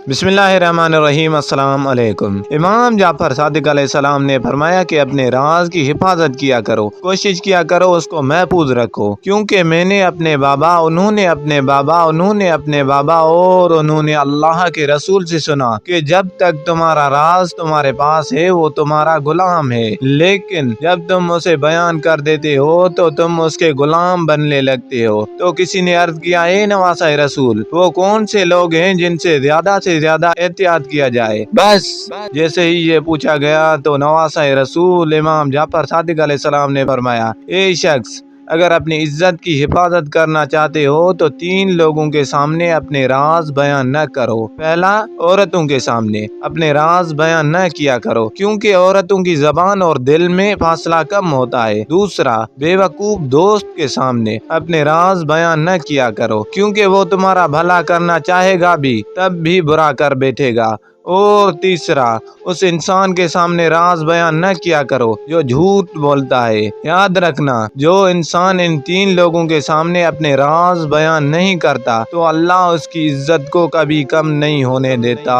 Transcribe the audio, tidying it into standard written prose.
बिस्मिल्लाहिर्रहमानिर्रहीम। अस्सलाम अलैकुम। इमाम जाफर सादिक अलैहिस्सलाम ने फरमाया कि अपने राज की हिफाजत किया करो, कोशिश किया करो उसको महफूज रखो, क्योंकि मैंने अपने बाबा, उन्होंने अपने बाबा, उन्होंने अपने बाबा और उन्होंने अल्लाह के रसूल से सुना कि जब तक तुम्हारा राज तुम्हारे पास है वो तुम्हारा गुलाम है, लेकिन जब तुम उसे बयान कर देते हो तो तुम उसके गुलाम बनने लगते हो। तो किसी ने अर्ज किया, ए नवासा रसूल, वो कौन से लोग हैं जिनसे ज्यादा से ज्यादा एहतियात किया जाए? बस जैसे ही ये पूछा गया तो नवासा रसूल इमाम जाफर सादिक अलैहिस्सलाम ने फरमाया, ए शख्स, अगर अपनी इज्जत की हिफाजत करना चाहते हो तो 3 लोगों के सामने अपने राज बयान न करो। पहला, औरतों के सामने अपने राज बयान न किया करो, क्योंकि औरतों की जबान और दिल में फासला कम होता है। दूसरा, बेवकूफ दोस्त के सामने अपने राज बयान न किया करो, क्योंकि वो तुम्हारा भला करना चाहेगा भी तब भी बुरा कर बैठेगा। और तीसरा, उस इंसान के सामने राज बयान न किया करो जो झूठ बोलता है। याद रखना, जो इंसान इन 3 लोगों के सामने अपने राज बयान नहीं करता तो अल्लाह उसकी इज्जत को कभी कम नहीं होने देता।